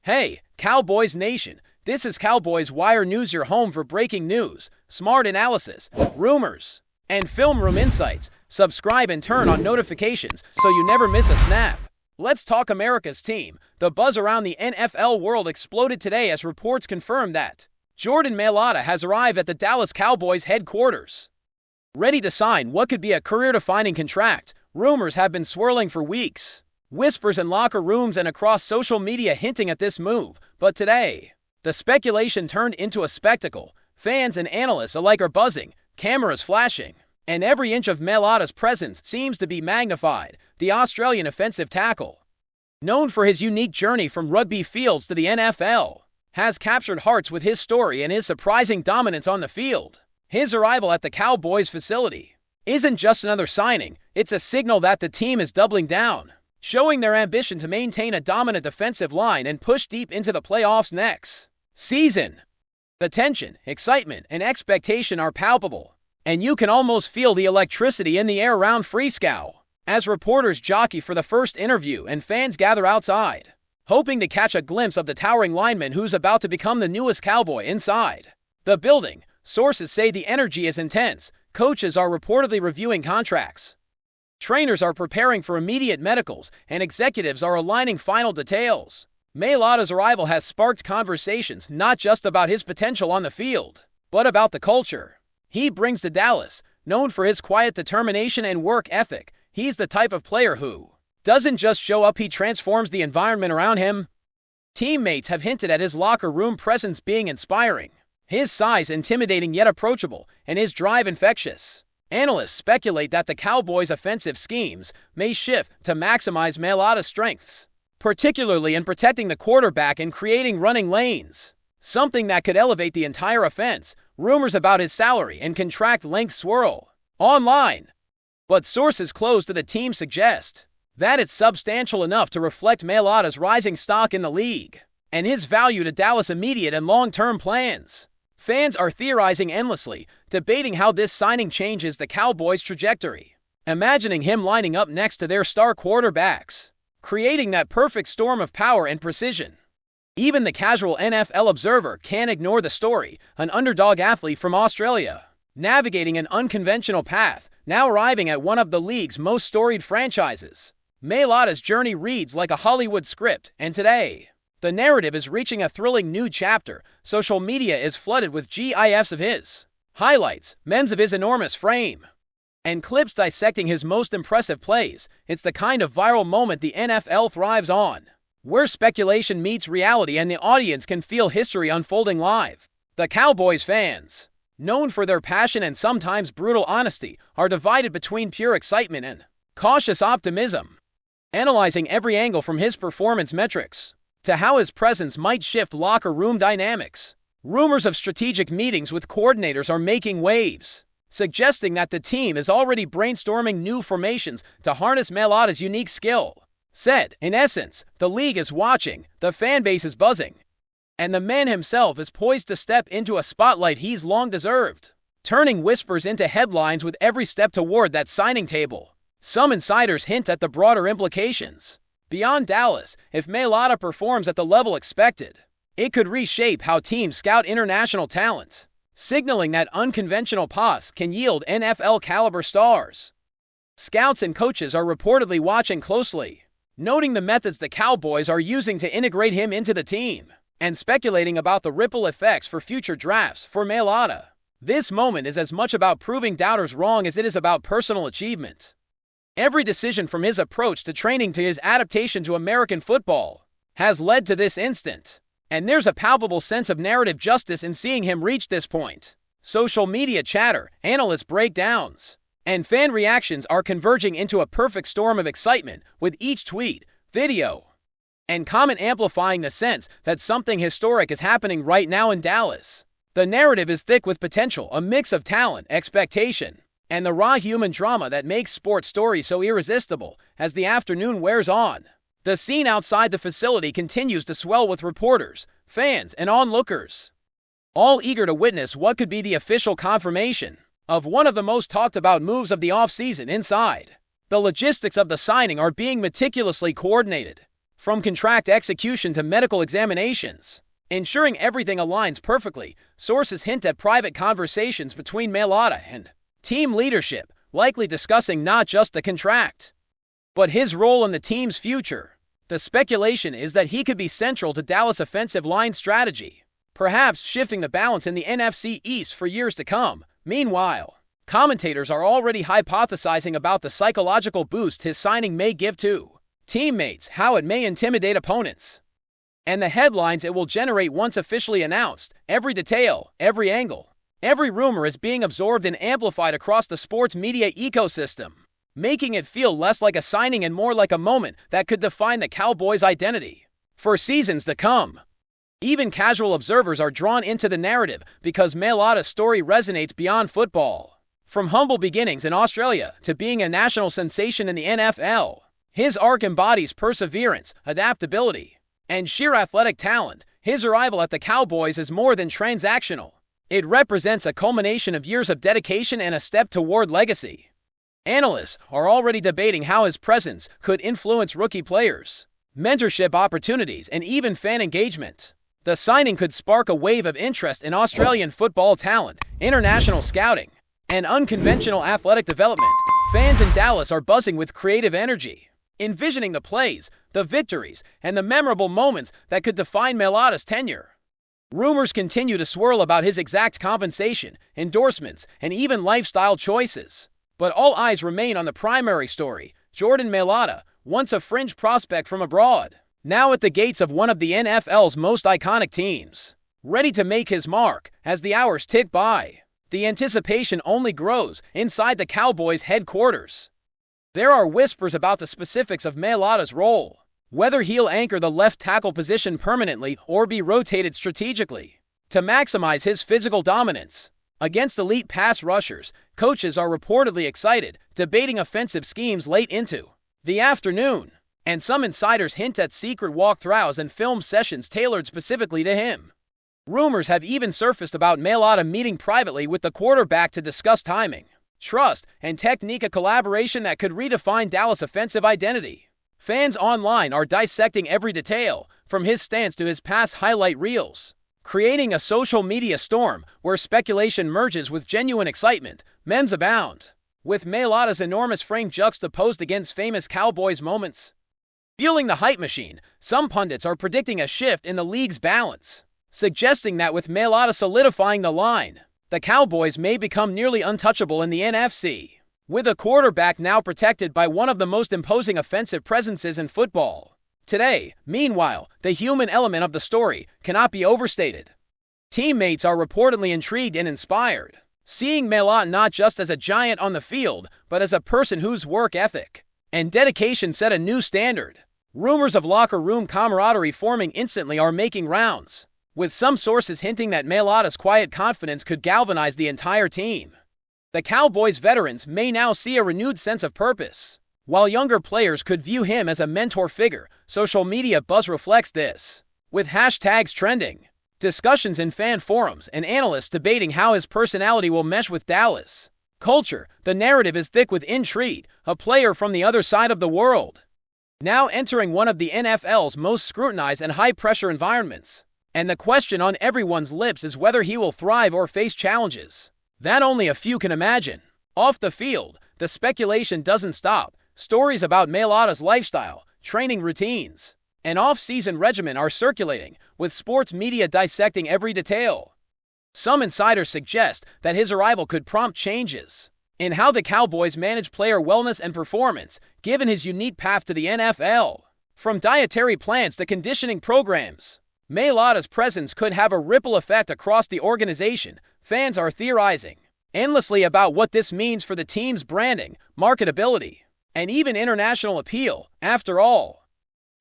Hey, Cowboys Nation, this is Cowboys Wire News, your home for breaking news, smart analysis, rumors, and film room insights. Subscribe and turn on notifications so you never miss a snap. Let's talk America's team. The buzz around the NFL world exploded today as reports confirmed that Jordan MAILATA has arrived at the Dallas Cowboys headquarters. Ready to sign what could be a career-defining contract, rumors have been swirling for weeks. Whispers in locker rooms and across social media hinting at this move, but today, the speculation turned into a spectacle. Fans and analysts alike are buzzing, cameras flashing, and every inch of MAILATA's presence seems to be magnified. The Australian offensive tackle, known for his unique journey from rugby fields to the NFL, has captured hearts with his story and his surprising dominance on the field. His arrival at the Cowboys facility isn't just another signing, it's a signal that the team is doubling down, showing their ambition to maintain a dominant defensive line and push deep into the playoffs next season. The tension, excitement, and expectation are palpable, and you can almost feel the electricity in the air around Prescott as reporters jockey for the first interview and fans gather outside, hoping to catch a glimpse of the towering lineman who's about to become the newest Cowboy. Inside the building, sources say the energy is intense. Coaches are reportedly reviewing contracts, trainers are preparing for immediate medicals, and executives are aligning final details. MAILATA's arrival has sparked conversations not just about his potential on the field, but about the culture he brings to Dallas. Known for his quiet determination and work ethic, he's the type of player who doesn't just show up, he transforms the environment around him. Teammates have hinted at his locker room presence being inspiring, his size intimidating yet approachable, and his drive infectious. Analysts speculate that the Cowboys' offensive schemes may shift to maximize MAILATA's strengths, particularly in protecting the quarterback and creating running lanes, something that could elevate the entire offense. Rumors about his salary and contract length swirl online, but sources close to the team suggest that it's substantial enough to reflect MAILATA's rising stock in the league and his value to Dallas' immediate and long-term plans. Fans are theorizing endlessly, debating how this signing changes the Cowboys' trajectory, imagining him lining up next to their star quarterbacks, creating that perfect storm of power and precision. Even the casual NFL observer can't ignore the story. An underdog athlete from Australia, navigating an unconventional path, now arriving at one of the league's most storied franchises. MAILATA's journey reads like a Hollywood script, and today, the narrative is reaching a thrilling new chapter. Social media is flooded with GIFs of his highlights, memes of his enormous frame, and clips dissecting his most impressive plays. It's the kind of viral moment the NFL thrives on, where speculation meets reality and the audience can feel history unfolding live. The Cowboys fans, known for their passion and sometimes brutal honesty, are divided between pure excitement and cautious optimism, analyzing every angle from his performance metrics to how his presence might shift locker room dynamics. Rumors of strategic meetings with coordinators are making waves, suggesting that the team is already brainstorming new formations to harness MAILATA's unique skill set. In essence, the league is watching, the fan base is buzzing, and the man himself is poised to step into a spotlight he's long deserved, turning whispers into headlines with every step toward that signing table. Some insiders hint at the broader implications beyond Dallas. If MAILATA performs at the level expected, it could reshape how teams scout international talent, signaling that unconventional paths can yield NFL-caliber stars. Scouts and coaches are reportedly watching closely, noting the methods the Cowboys are using to integrate him into the team, and speculating about the ripple effects for future drafts. For MAILATA, this moment is as much about proving doubters wrong as it is about personal achievement. Every decision, from his approach to training to his adaptation to American football, has led to this instant, and there's a palpable sense of narrative justice in seeing him reach this point. Social media chatter, analyst breakdowns, and fan reactions are converging into a perfect storm of excitement, with each tweet, video, and comment amplifying the sense that something historic is happening right now in Dallas. The narrative is thick with potential, a mix of talent, expectation, and the raw human drama that makes sports stories so irresistible. As the afternoon wears on, the scene outside the facility continues to swell with reporters, fans, and onlookers, all eager to witness what could be the official confirmation of one of the most talked about moves of the offseason. Inside, the logistics of the signing are being meticulously coordinated. from contract execution to medical examinations. Ensuring everything aligns perfectly, sources hint at private conversations between MAILATA and team leadership, likely discussing not just the contract, but his role in the team's future. The speculation is that he could be central to Dallas' offensive line strategy, perhaps shifting the balance in the NFC East for years to come. Meanwhile, commentators are already hypothesizing about the psychological boost his signing may give to teammates, how it may intimidate opponents, and the headlines it will generate once officially announced. Every detail, every angle, every rumor is being absorbed and amplified across the sports media ecosystem, making it feel less like a signing and more like a moment that could define the Cowboys' identity for seasons to come. Even casual observers are drawn into the narrative because MAILATA's story resonates beyond football. From humble beginnings in Australia to being a national sensation in the NFL, his arc embodies perseverance, adaptability, and sheer athletic talent. His arrival at the Cowboys is more than transactional. It represents a culmination of years of dedication and a step toward legacy. Analysts are already debating how his presence could influence rookie players, mentorship opportunities, and even fan engagement. The signing could spark a wave of interest in Australian football talent, international scouting, and unconventional athletic development. Fans in Dallas are buzzing with creative energy, envisioning the plays, the victories, and the memorable moments that could define MAILATA's tenure. Rumors continue to swirl about his exact compensation, endorsements, and even lifestyle choices. But all eyes remain on the primary story: Jordan MAILATA, once a fringe prospect from abroad, now at the gates of one of the NFL's most iconic teams, ready to make his mark. As the hours tick by, the anticipation only grows inside the Cowboys' headquarters. There are whispers about the specifics of MAILATA's role, whether he'll anchor the left tackle position permanently or be rotated strategically to maximize his physical dominance against elite pass rushers. Coaches are reportedly excited, debating offensive schemes late into the afternoon, and some insiders hint at secret walkthroughs and film sessions tailored specifically to him. Rumors have even surfaced about MAILATA meeting privately with the quarterback to discuss timing, trust, and technique, a collaboration that could redefine Dallas' offensive identity. Fans online are dissecting every detail, from his stance to his pass highlight reels, creating a social media storm where speculation merges with genuine excitement. Memes abound, with MAILATA's enormous frame juxtaposed against famous Cowboys moments. Fueling the hype machine, some pundits are predicting a shift in the league's balance, suggesting that with MAILATA solidifying the line, the Cowboys may become nearly untouchable in the NFC, with a quarterback now protected by one of the most imposing offensive presences in football today. Meanwhile, the human element of the story cannot be overstated. Teammates are reportedly intrigued and inspired, seeing MAILATA not just as a giant on the field, but as a person whose work ethic and dedication set a new standard. Rumors of locker room camaraderie forming instantly are making rounds, with some sources hinting that MAILATA's quiet confidence could galvanize the entire team. The Cowboys veterans may now see a renewed sense of purpose, while younger players could view him as a mentor figure. Social media buzz reflects this, with hashtags trending, discussions in fan forums, and analysts debating how his personality will mesh with Dallas culture. The narrative is thick with intrigue, a player from the other side of the world, now entering one of the NFL's most scrutinized and high-pressure environments. And the question on everyone's lips is whether he will thrive or face challenges that only a few can imagine. Off the field, the speculation doesn't stop. Stories about MAILATA's lifestyle, training routines, and off-season regimen are circulating, with sports media dissecting every detail. Some insiders suggest that his arrival could prompt changes in how the Cowboys manage player wellness and performance, given his unique path to the NFL. From dietary plans to conditioning programs, MAILATA's presence could have a ripple effect across the organization. Fans are theorizing endlessly about what this means for the team's branding, marketability, and even international appeal. After all,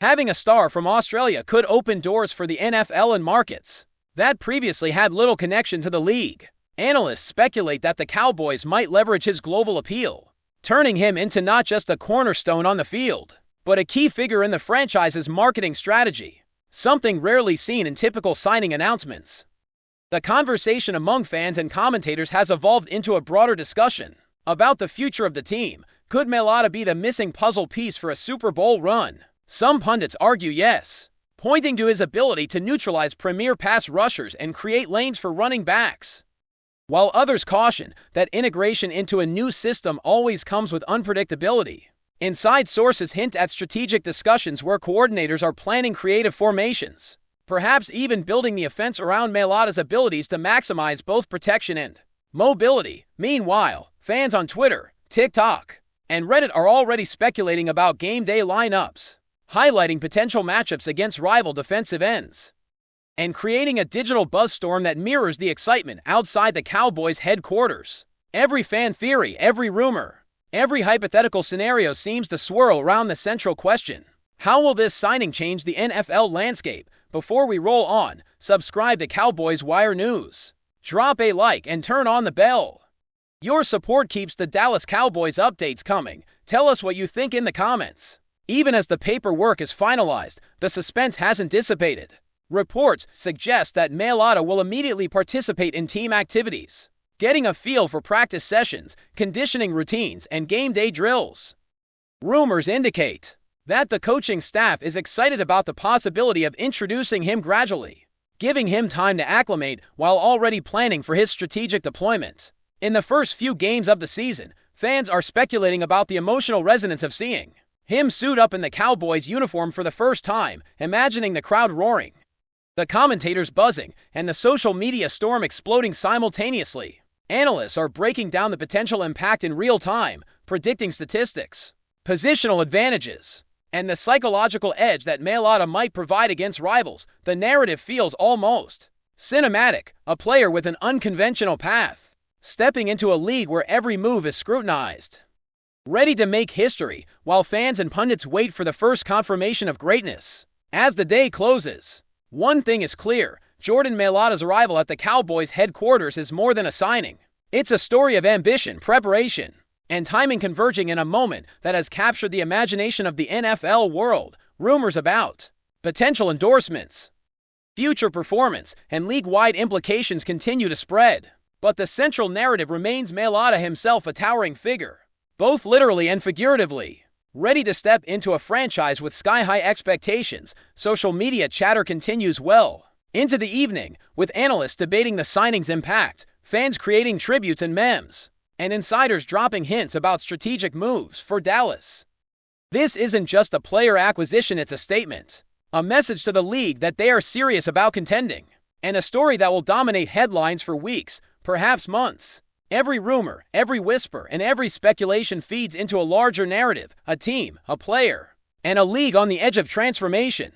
having a star from Australia could open doors for the NFL in markets that previously had little connection to the league. Analysts speculate that the Cowboys might leverage his global appeal, turning him into not just a cornerstone on the field, but a key figure in the franchise's marketing strategy, something rarely seen in typical signing announcements. The conversation among fans and commentators has evolved into a broader discussion about the future of the team. Could MAILATA be the missing puzzle piece for a Super Bowl run? Some pundits argue yes, pointing to his ability to neutralize premier pass rushers and create lanes for running backs, while others caution that integration into a new system always comes with unpredictability. Inside sources hint at strategic discussions where coordinators are planning creative formations, perhaps even building the offense around MAILATA's abilities to maximize both protection and mobility. Meanwhile, fans on Twitter, TikTok, and Reddit are already speculating about game day lineups, highlighting potential matchups against rival defensive ends, and creating a digital buzzstorm that mirrors the excitement outside the Cowboys' headquarters. Every fan theory, every rumor, every hypothetical scenario seems to swirl around the central question: how will this signing change the NFL landscape? Before we roll on, subscribe to Cowboys Wire News. Drop a like and turn on the bell. Your support keeps the Dallas Cowboys updates coming. Tell us what you think in the comments. Even as the paperwork is finalized, the suspense hasn't dissipated. Reports suggest that MAILATA will immediately participate in team activities, getting a feel for practice sessions, conditioning routines, and game day drills. Rumors indicate that the coaching staff is excited about the possibility of introducing him gradually, giving him time to acclimate while already planning for his strategic deployment. In the first few games of the season, fans are speculating about the emotional resonance of seeing him suit up in the Cowboys uniform for the first time, imagining the crowd roaring, the commentators buzzing, and the social media storm exploding simultaneously. Analysts are breaking down the potential impact in real time, predicting statistics, positional advantages, and the psychological edge that MAILATA might provide against rivals. The narrative feels almost cinematic, a player with an unconventional path, stepping into a league where every move is scrutinized, ready to make history, while fans and pundits wait for the first confirmation of greatness. As the day closes, one thing is clear: Jordan MAILATA's arrival at the Cowboys headquarters is more than a signing. It's a story of ambition, preparation, and timing converging in a moment that has captured the imagination of the NFL world. Rumors about potential endorsements, future performance, and league-wide implications continue to spread. But the central narrative remains MAILATA himself, a towering figure, both literally and figuratively, ready to step into a franchise with sky-high expectations. Social media chatter continues well into the evening, with analysts debating the signing's impact, fans creating tributes and memes, and insiders dropping hints about strategic moves for Dallas. This isn't just a player acquisition, it's a statement, a message to the league that they are serious about contending, and a story that will dominate headlines for weeks, perhaps months. Every rumor, every whisper, and every speculation feeds into a larger narrative, a team, a player, and a league on the edge of transformation.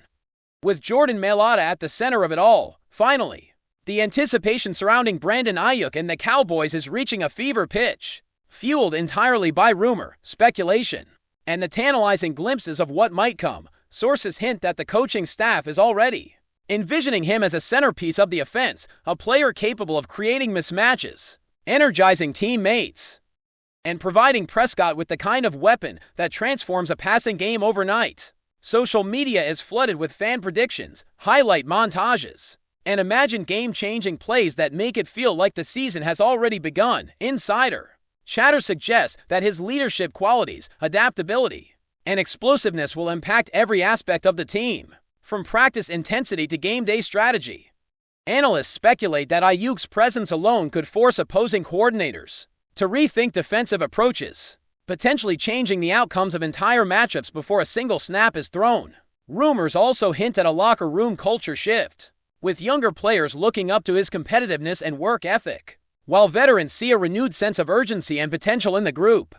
With Jordan MAILATA at the center of it all, finally, the anticipation surrounding Brandon Ayuk and the Cowboys is reaching a fever pitch, fueled entirely by rumor, speculation, and the tantalizing glimpses of what might come. Sources hint that the coaching staff is already envisioning him as a centerpiece of the offense, a player capable of creating mismatches, energizing teammates, and providing Prescott with the kind of weapon that transforms a passing game overnight. Social media is flooded with fan predictions, highlight montages, and imagined game-changing plays that make it feel like the season has already begun. Insider chatter suggests that his leadership qualities, adaptability, and explosiveness will impact every aspect of the team, from practice intensity to game day strategy. Analysts speculate that Ayuk's presence alone could force opposing coordinators to rethink defensive approaches, potentially changing the outcomes of entire matchups before a single snap is thrown. Rumors also hint at a locker room culture shift, with younger players looking up to his competitiveness and work ethic, while veterans see a renewed sense of urgency and potential in the group.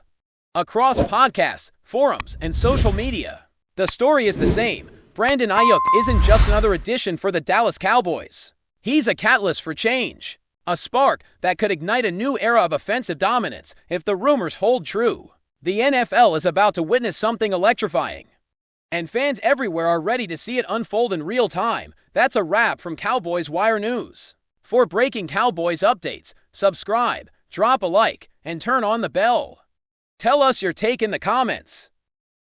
Across podcasts, forums, and social media, the story is the same. Brandon Ayuk isn't just another addition for the Dallas Cowboys. He's a catalyst for change, a spark that could ignite a new era of offensive dominance. If the rumors hold true, the NFL is about to witness something electrifying, and fans everywhere are ready to see it unfold in real time. That's a wrap from Cowboys Wire News. For breaking Cowboys updates, subscribe, drop a like, and turn on the bell. Tell us your take in the comments.